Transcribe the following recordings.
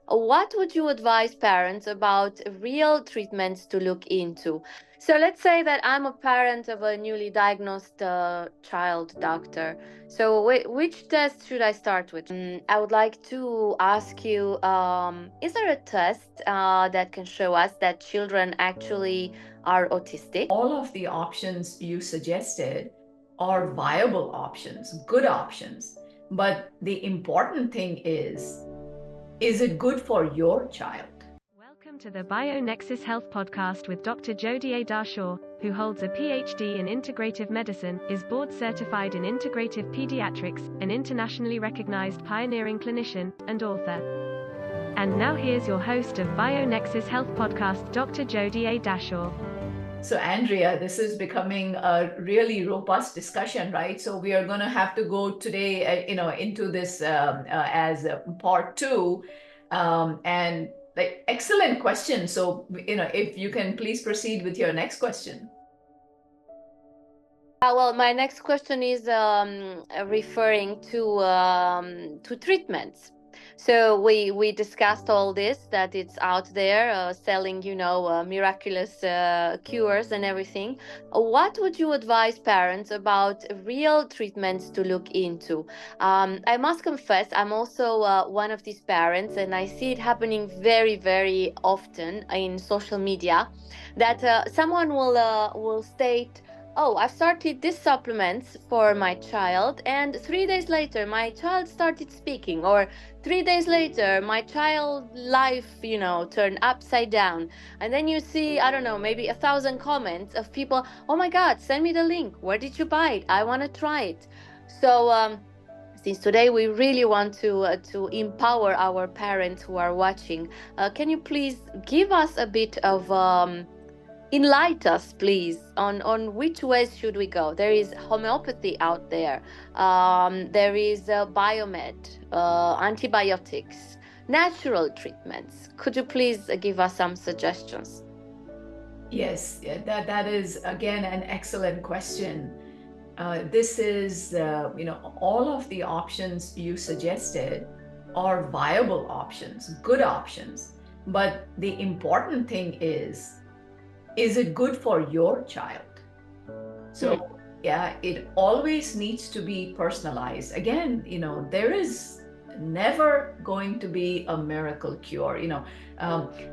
What would you advise parents about real treatments to look into? So let's say that I'm a parent of a newly diagnosed child, doctor. So which test should I start with? I would like to ask you, is there a test that can show us that children actually are autistic? All of the options you suggested are viable options, good options. But the important thing is it good for your child? Welcome to the BioNexus Health podcast with Dr. Jodie Dashore, who holds a PhD in integrative medicine, is board certified in integrative pediatrics, an internationally recognized pioneering clinician, and author. And now here's your host of BioNexus Health podcast, Dr. Jodie Dashore. So, Andrea, this is becoming a really robust discussion, right? So, we are going to have to go today, into this as part two, and like excellent question. So, if you can please proceed with your next question. Well, my next question is referring to treatments. So we discussed all this, that it's out there selling, miraculous cures and everything. What would you advise parents about real treatments to look into? I must confess, I'm also one of these parents, and I see it happening very, very often in social media. That someone will state, oh, I've started this supplements for my child, and 3 days later my child started speaking, or 3 days later my child life, turned upside down. And then you see, I don't know, maybe 1,000 comments of people, oh my god, send me the link, where did you buy it, I want to try it. So since today we really want to empower our parents who are watching, can you please give us a bit of enlighten us, please, on which ways should we go? There is homeopathy out there. There is biomed, antibiotics, natural treatments. Could you please give us some suggestions? Yes, yeah, that is again an excellent question. This is, all of the options you suggested are viable options, good options. But the important thing is it good for your child? So, yeah, it always needs to be personalized. Again, there is never going to be a miracle cure.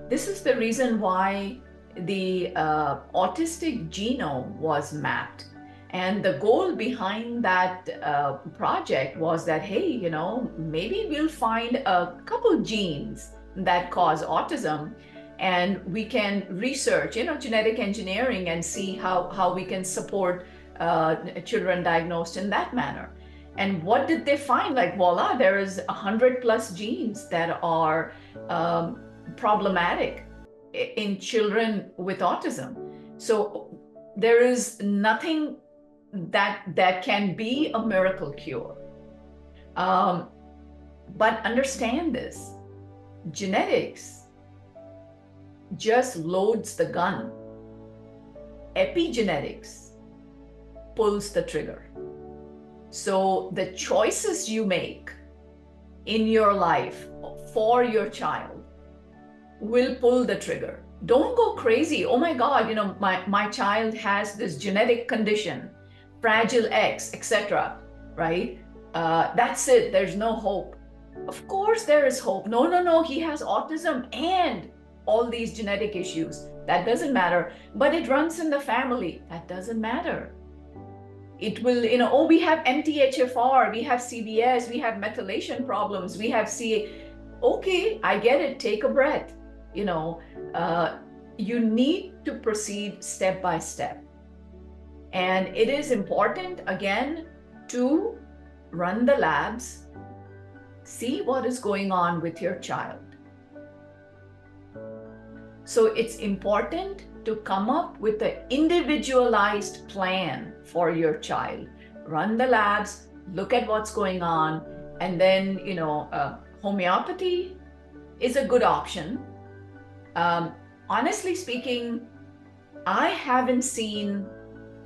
This is the reason why the autistic genome was mapped. And the goal behind that project was that, hey, maybe we'll find a couple genes that cause autism, and we can research, genetic engineering, and see how we can support children diagnosed in that manner. And what did they find? Like, voila, there is 100+ genes that are problematic in children with autism. So there is nothing that can be a miracle cure. But understand this: genetics just loads the gun. Epigenetics pulls the trigger. So the choices you make in your life for your child will pull the trigger. Don't go crazy. Oh my God, my child has this genetic condition, Fragile X, etc. Right? That's it. There's no hope. Of course there is hope. No. He has autism and all these genetic issues. That doesn't matter. But it runs in the family. That doesn't matter. It will, oh, we have MTHFR, we have CVS, we have methylation problems, we have CA. Okay, I get it. Take a breath. You need to proceed step by step. And it is important, again, to run the labs, see what is going on with your child. So it's important to come up with an individualized plan for your child. Run the labs, look at what's going on, and then, homeopathy is a good option. Honestly speaking, I haven't seen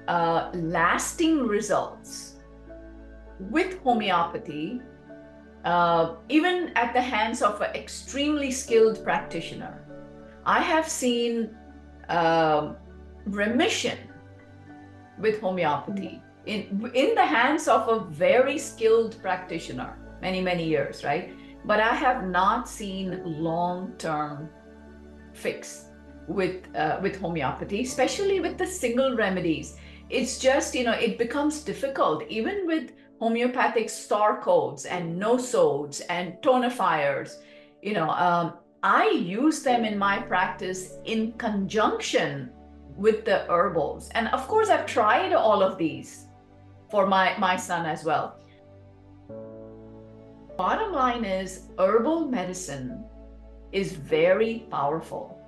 lasting results with homeopathy even at the hands of an extremely skilled practitioner. I have seen remission with homeopathy in the hands of a very skilled practitioner, many years, right? But I have not seen long-term fix with homeopathy, especially with the single remedies. It's just, it becomes difficult, even with homeopathic star codes and nosodes and tonifiers. I use them in my practice in conjunction with the herbals. And of course, I've tried all of these for my son as well. Bottom line is, herbal medicine is very powerful.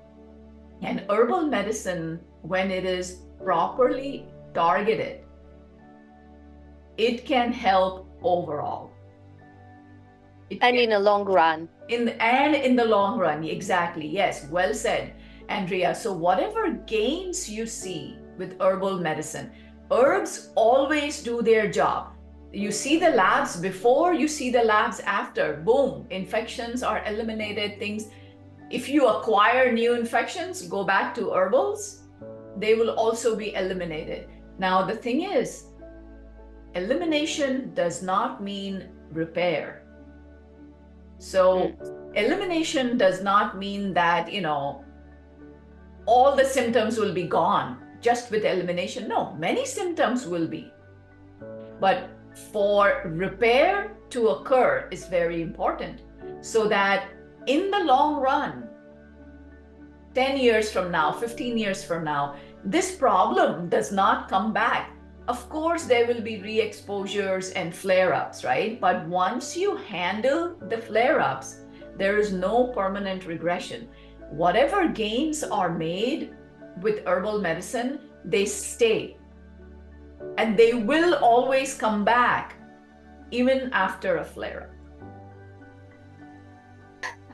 And herbal medicine, when it is properly targeted, it can help overall. In the long run. In the long run, exactly. Yes, well said, Andrea. So whatever gains you see with herbal medicine, herbs always do their job. You see the labs before, you see the labs after. Boom, infections are eliminated, things. If you acquire new infections, go back to herbals, they will also be eliminated. Now, the thing is, elimination does not mean repair. So elimination does not mean that, all the symptoms will be gone just with elimination. No, many symptoms will be. But for repair to occur is very important, so that in the long run, 10 years from now, 15 years from now, this problem does not come back. Of course, there will be re-exposures and flare-ups, right? But once you handle the flare-ups, there is no permanent regression. Whatever gains are made with herbal medicine, they stay. And they will always come back, even after a flare-up.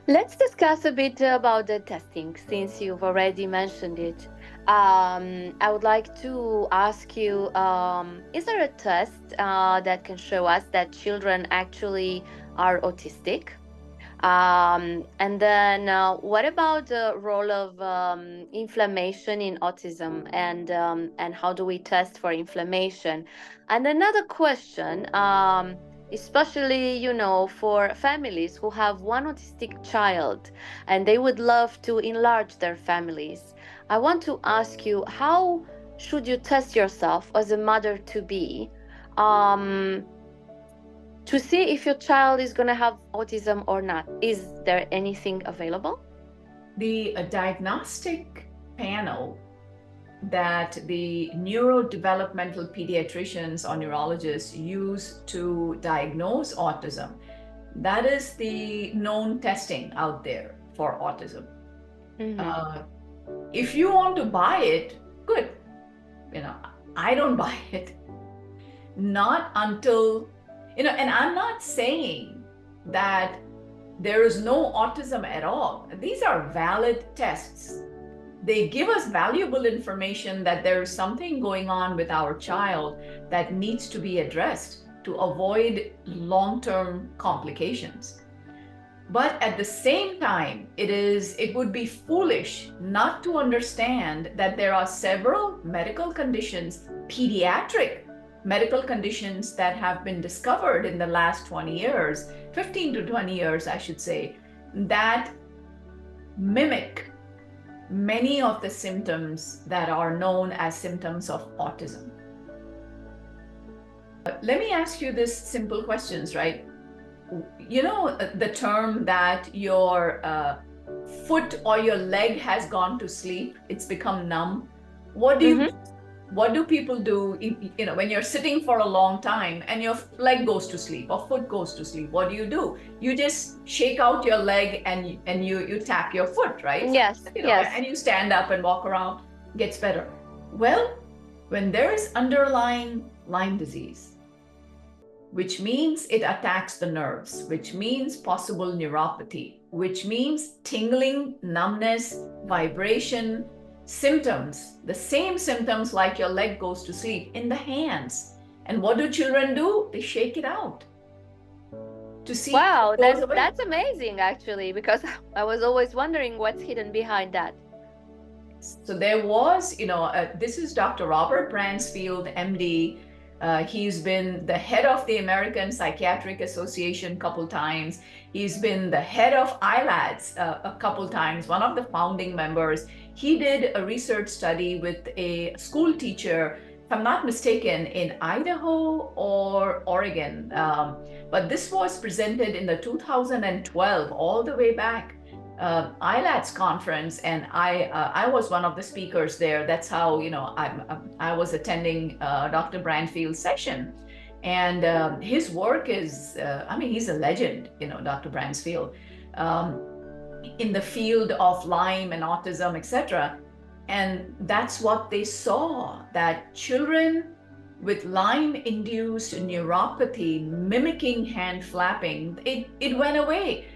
Let's discuss a bit about the testing, since you've already mentioned it. I would like to ask you, is there a test that can show us that children actually are autistic? And then what about the role of inflammation in autism, and how do we test for inflammation? And another question, especially, for families who have one autistic child and they would love to enlarge their families. I want to ask you, how should you test yourself as a mother-to-be to see if your child is going to have autism or not? Is there anything available? The diagnostic panel that the neurodevelopmental pediatricians or neurologists use to diagnose autism, that is the known testing out there for autism. If you want to buy it, good. I don't buy it. Not until, and I'm not saying that there is no autism at all. These are valid tests. They give us valuable information that there is something going on with our child that needs to be addressed to avoid long-term complications. But at the same time, it would be foolish not to understand that there are several medical conditions, pediatric medical conditions, that have been discovered in the last 20 years, 15 to 20 years, I should say, that mimic many of the symptoms that are known as symptoms of autism. Let me ask you this simple questions, right? The term that your foot or your leg has gone to sleep, it's become numb. What do people do, when you're sitting for a long time and your leg goes to sleep or foot goes to sleep? What do? You just shake out your leg and you tap your foot, right? Yes, yes. And you stand up and walk around, gets better. Well, when there is underlying Lyme disease, which means it attacks the nerves, which means possible neuropathy, which means tingling, numbness, vibration, symptoms, the same symptoms like your leg goes to sleep in the hands. And what do children do? They shake it out. to see if Wow, it goes away. that's amazing actually, because I was always wondering what's hidden behind that. So there was, this is Dr. Robert Bransfield, MD. He's been the head of the American Psychiatric Association a couple times. He's been the head of ILADS a couple times, one of the founding members. He did a research study with a school teacher, if I'm not mistaken, in Idaho or Oregon. But this was presented in the 2012, all the way back. ILADS conference, and I was one of the speakers there. That's how I was attending Dr. Brandfield's session, and his work is he's a legend, Dr. Bransfield, in the field of Lyme and autism, etc. And that's what they saw, that children with Lyme-induced neuropathy mimicking hand flapping, it went away.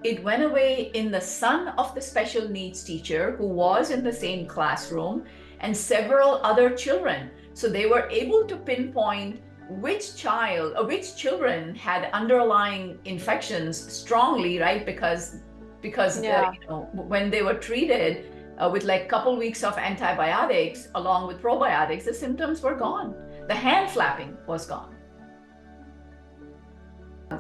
It went away in the son of the special needs teacher who was in the same classroom, and several other children. So they were able to pinpoint which children had underlying infections strongly, right? Because when they were treated with like a couple weeks of antibiotics along with probiotics, the symptoms were gone. The hand flapping was gone.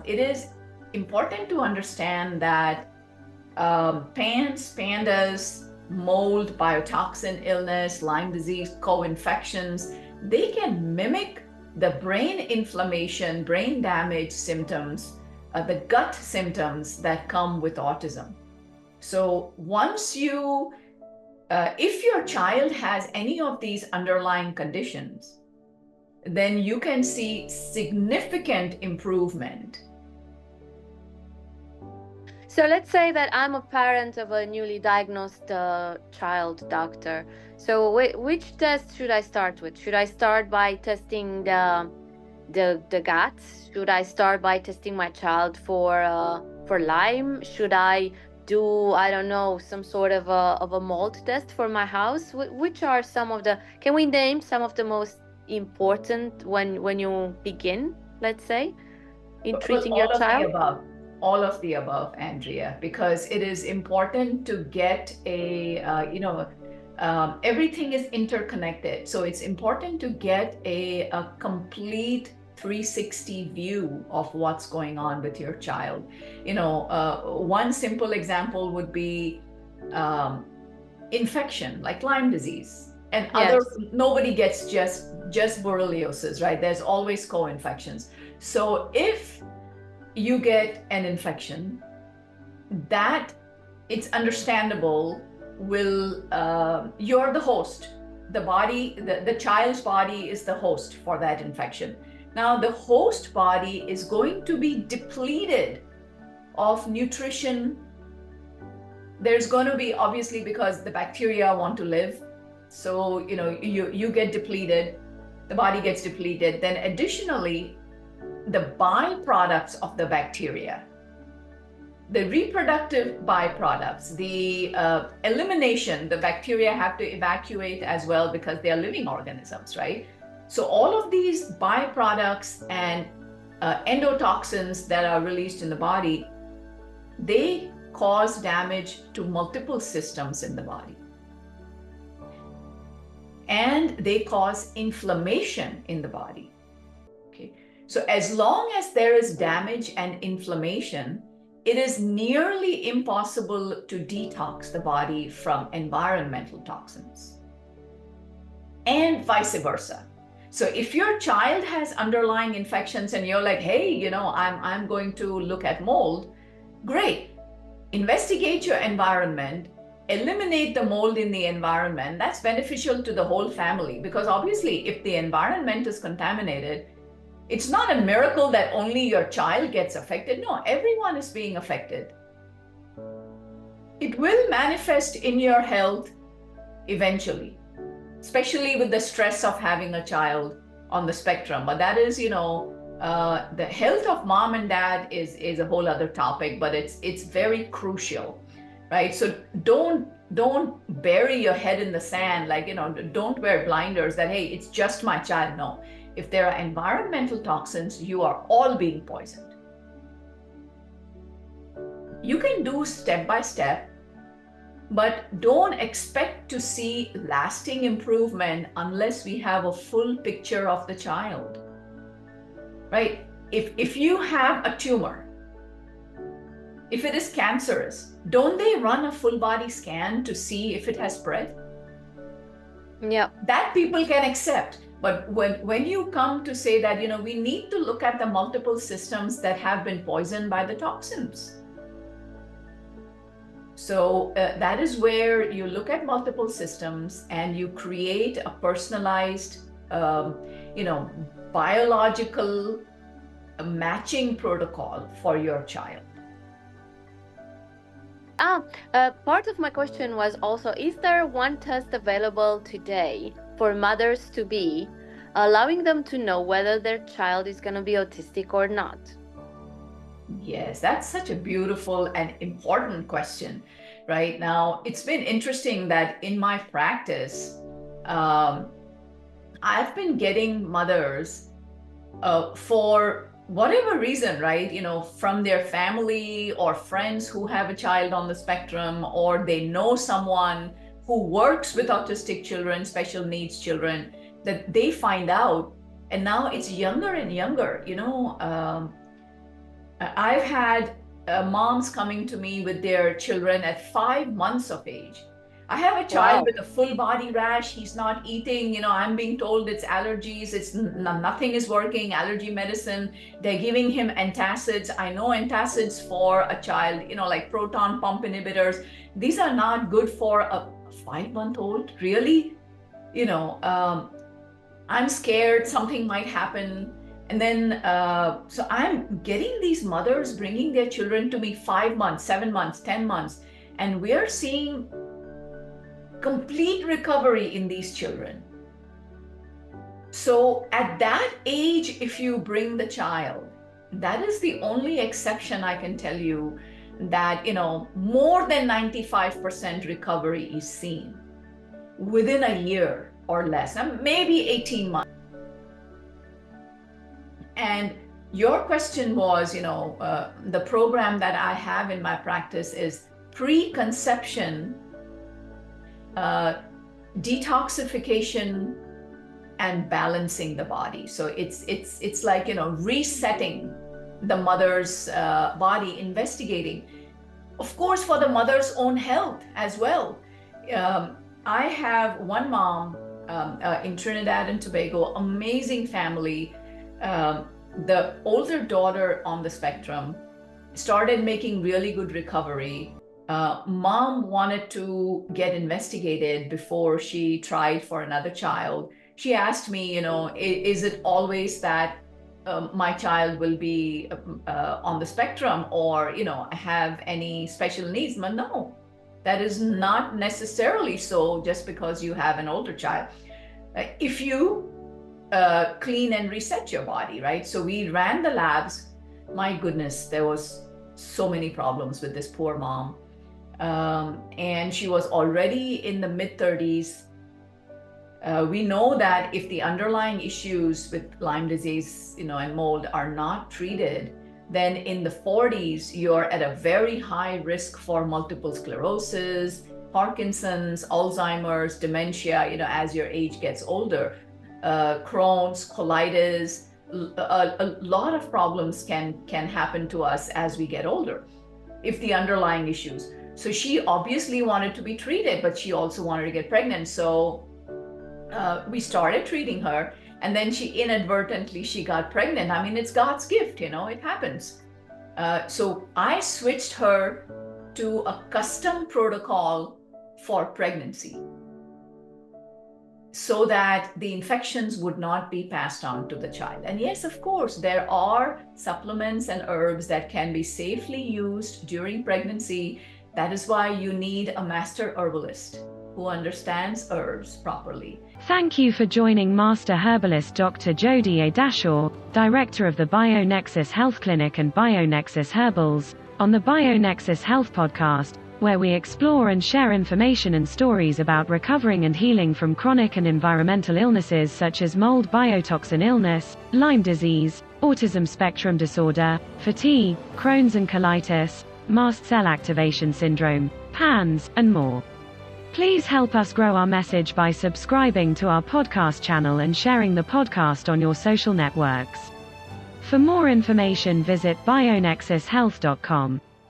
It is important to understand that pandas, mold, biotoxin illness, Lyme disease, co-infections, they can mimic the brain inflammation, brain damage symptoms, the gut symptoms that come with autism. So once if your child has any of these underlying conditions, then you can see significant improvement. So let's say that I'm a parent of a newly diagnosed child, doctor. So which test should I start with? Should I start by testing the gut? Should I start by testing my child for Lyme? Should I do, I don't know, some sort of a mold test for my house? Which are some of the? Can we name some of the most important when you begin, let's say, in treating your child? All of the above, Andrea, because it is important to get everything is interconnected. So it's important to get a complete 360 view of what's going on with your child. One simple example would be infection, like Lyme disease. And Yes. Nobody gets just borreliosis, right? There's always co-infections. So if you get an infection, that it's understandable you're the host. The child's body is the host for that infection. Now the host body is going to be depleted of nutrition. There's going to be, obviously, because the bacteria want to live. So, you get depleted, the body gets depleted. Then additionally, the byproducts of the bacteria, the reproductive byproducts, the elimination, the bacteria have to evacuate as well because they are living organisms, right? So all of these byproducts and endotoxins that are released in the body, they cause damage to multiple systems in the body. And they cause inflammation in the body. So as long as there is damage and inflammation, it is nearly impossible to detox the body from environmental toxins, and vice versa. So if your child has underlying infections and you're like, hey, I'm going to look at mold, great. Investigate your environment, eliminate the mold in the environment. That's beneficial to the whole family, because obviously if the environment is contaminated, it's not a miracle that only your child gets affected. No, everyone is being affected. It will manifest in your health eventually, especially with the stress of having a child on the spectrum. But that is, the health of mom and dad is a whole other topic, but it's very crucial, right? So don't bury your head in the sand, like, don't wear blinders that, hey, it's just my child. No. If there are environmental toxins, you are all being poisoned. You can do step by step, but don't expect to see lasting improvement unless we have a full picture of the child, right? If you have a tumor, if it is cancerous, don't they run a full body scan to see if it has spread? Yeah. That people can accept. But when you come to say that, we need to look at the multiple systems that have been poisoned by the toxins. So that is where you look at multiple systems and you create a personalized, biological matching protocol for your child. Part of my question was also, is there one test available today for mothers to be, allowing them to know whether their child is going to be autistic or not? Yes, that's such a beautiful and important question. Right now, it's been interesting that in my practice, I've been getting mothers for whatever reason, right? From their family or friends who have a child on the spectrum, or they know someone who works with autistic children, special needs children, that they find out. And now it's younger and younger. I've had moms coming to me with their children at 5 months of age. I have a child with a full body rash. He's not eating. I'm being told it's allergies. Nothing is working. Allergy medicine. They're giving him antacids. I know antacids for a child, like proton pump inhibitors. These are not good for a 5-month-old. Really? I'm scared something might happen. And then, so I'm getting these mothers bringing their children to me 5 months, 7 months, 10 months, and we're seeing complete recovery in these children. So at that age, if you bring the child, that is the only exception I can tell you that, more than 95% recovery is seen within a year or less, maybe 18 months. And your question was, the program that I have in my practice is preconception, detoxification, and balancing the body. So it's like, resetting the mother's body, investigating, of course, for the mother's own health as well. I have one mom in Trinidad and Tobago, amazing family. The older daughter on the spectrum started making really good recovery. Mom wanted to get investigated before she tried for another child. She asked me, is it always that my child will be on the spectrum or, have any special needs? But no, that is not necessarily so just because you have an older child. If you clean and reset your body, right? So we ran the labs. My goodness, there was so many problems with this poor mom. And she was already in the mid-30s. We know that if the underlying issues with Lyme disease, and mold are not treated, then in the 40s, you're at a very high risk for multiple sclerosis, Parkinson's, Alzheimer's, dementia, as your age gets older. Crohn's, colitis, a lot of problems can happen to us as we get older if the underlying issues. So she obviously wanted to be treated, but she also wanted to get pregnant. So we started treating her, and then she got pregnant. I mean, it's God's gift, it happens. So I switched her to a custom protocol for pregnancy, so that the infections would not be passed on to the child. And yes, of course, there are supplements and herbs that can be safely used during pregnancy. That is why you need a master herbalist who understands herbs properly. Thank you for joining Master Herbalist Dr. Jodi A. Dashore, Director of the BioNexus Health Clinic and BioNexus Herbals, on the BioNexus Health Podcast, where we explore and share information and stories about recovering and healing from chronic and environmental illnesses such as mold biotoxin illness, Lyme disease, autism spectrum disorder, fatigue, Crohn's and colitis, mast cell activation syndrome, PANS, and more. Please help us grow our message by subscribing to our podcast channel and sharing the podcast on your social networks. For more information, visit BioNexusHealth.com.